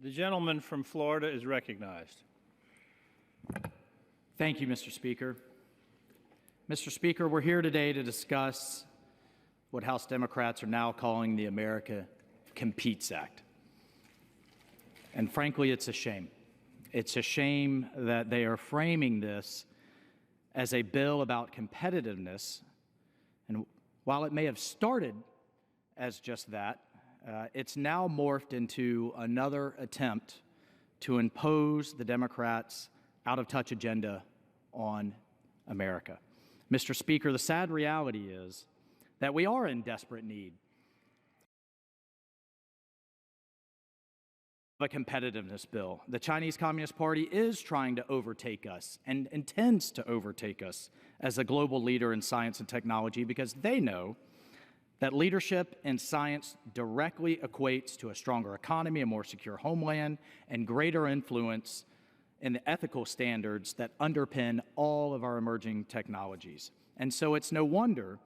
The gentleman from Florida is recognized. Thank you, Mr. Speaker. Mr. Speaker, we're here today to discuss what House Democrats are now calling the America Competes Act. And frankly, it's a shame. It's a shame that they are framing this as a bill about competitiveness. And while it may have started as just that, it's now morphed into another attempt to impose the Democrats' out-of-touch agenda on America. Mr. Speaker, the sad reality is that we are in desperate need of a competitiveness bill. The Chinese Communist Party is trying to overtake us and intends to overtake us as a global leader in science and technology because they know that leadership in science directly equates to a stronger economy, a more secure homeland, and greater influence in the ethical standards that underpin all of our emerging technologies. And so it's no wonder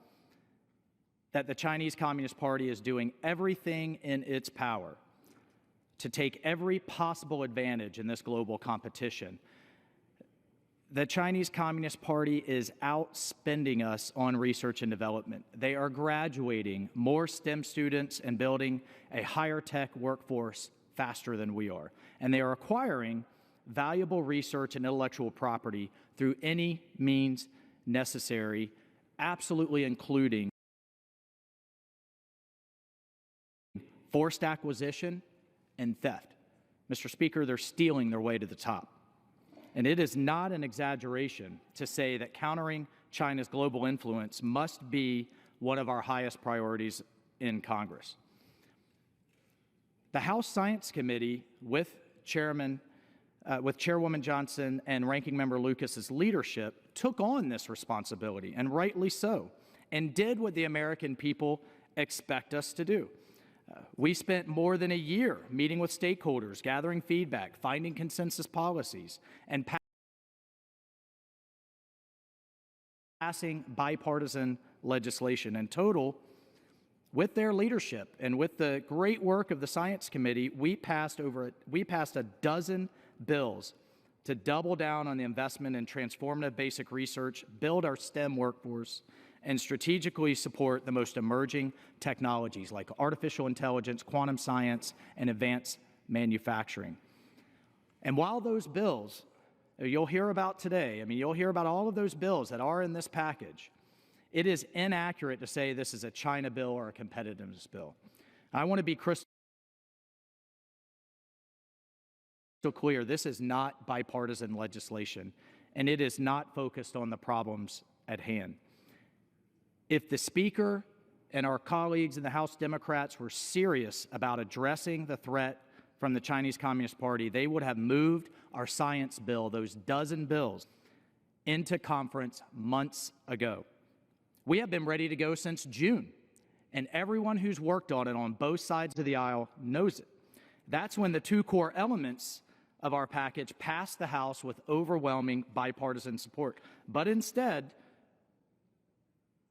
that the Chinese Communist Party is doing everything in its power to take every possible advantage in this global competition. The Chinese Communist Party is outspending us on research and development. They are graduating more STEM students and building a higher tech workforce faster than we are. And they are acquiring valuable research and intellectual property through any means necessary, absolutely including forced acquisition and theft. Mr. Speaker, they're stealing their way to the top. And it is not an exaggeration to say that countering China's global influence must be one of our highest priorities in Congress. The House Science Committee, with Chairwoman Johnson and Ranking Member Lucas's leadership, took on this responsibility, and rightly so, and did what the American people expect us to do. We spent more than a year meeting with stakeholders, gathering feedback, finding consensus policies, and passing bipartisan legislation. In total, with their leadership and with the great work of the Science Committee, we passed a dozen bills to double down on the investment in transformative basic research, build our STEM workforce, and strategically support the most emerging technologies like artificial intelligence, quantum science, and advanced manufacturing. And while those bills you'll hear about today, you'll hear about all of those bills that are in this package, it is inaccurate to say this is a China bill or a competitiveness bill. I want to be crystal clear, this is not bipartisan legislation, and it is not focused on the problems at hand. If the Speaker and our colleagues in the House Democrats were serious about addressing the threat from the Chinese Communist Party, they would have moved our science bill, those dozen bills, into conference months ago. We have been ready to go since June, and everyone who's worked on it on both sides of the aisle knows it. That's when the two core elements of our package passed the House with overwhelming bipartisan support. But instead,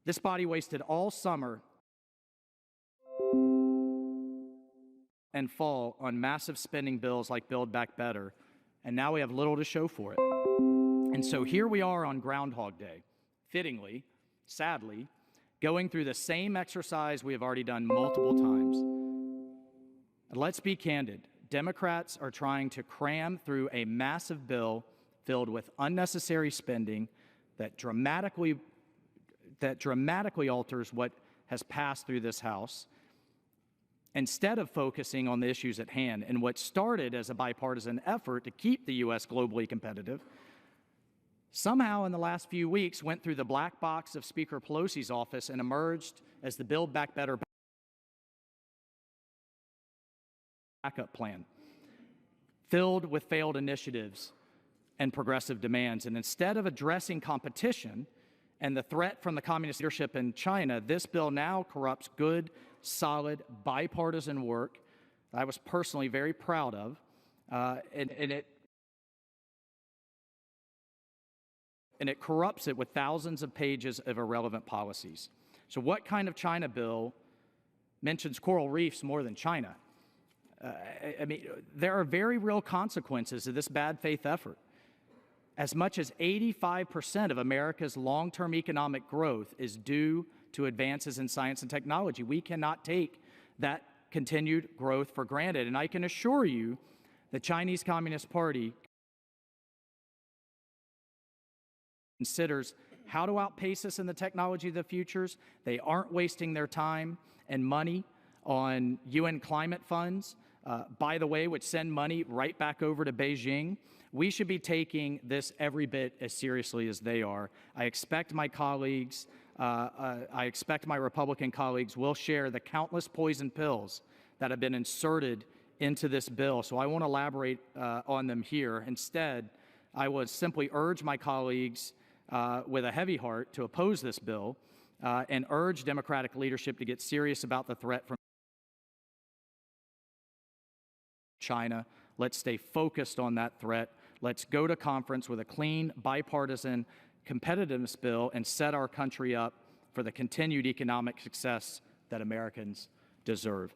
this body wasted all summer and fall on massive spending bills like Build Back Better, and now we have little to show for it. And so here we are on Groundhog Day, fittingly, sadly, going through the same exercise we have already done multiple times. And let's be candid. Democrats are trying to cram through a massive bill filled with unnecessary spending that dramatically alters what has passed through this House, instead of focusing on the issues at hand. And what started as a bipartisan effort to keep the U.S. globally competitive, somehow in the last few weeks went through the black box of Speaker Pelosi's office and emerged as the Build Back Better backup plan, filled with failed initiatives and progressive demands. And instead of addressing competition and the threat from the communist leadership in China, this bill now corrupts good, solid, bipartisan work I was personally very proud of, and it corrupts it with thousands of pages of irrelevant policies. So what kind of China bill mentions coral reefs more than China? I mean, there are very real consequences of this bad faith effort. As much as 85% of America's long-term economic growth is due to advances in science and technology. We cannot take that continued growth for granted. And I can assure you, the Chinese Communist Party considers how to outpace us in the technology of the futures. They aren't wasting their time and money on UN climate funds, by the way, which send money right back over to Beijing. We should be taking this every bit as seriously as they are. I expect my colleagues, I expect my Republican colleagues will share the countless poison pills that have been inserted into this bill, so I won't elaborate on them here. Instead, I would simply urge my colleagues with a heavy heart to oppose this bill and urge Democratic leadership to get serious about the threat from China. Let's stay focused on that threat. Let's go to conference with a clean, bipartisan competitiveness bill and set our country up for the continued economic success that Americans deserve.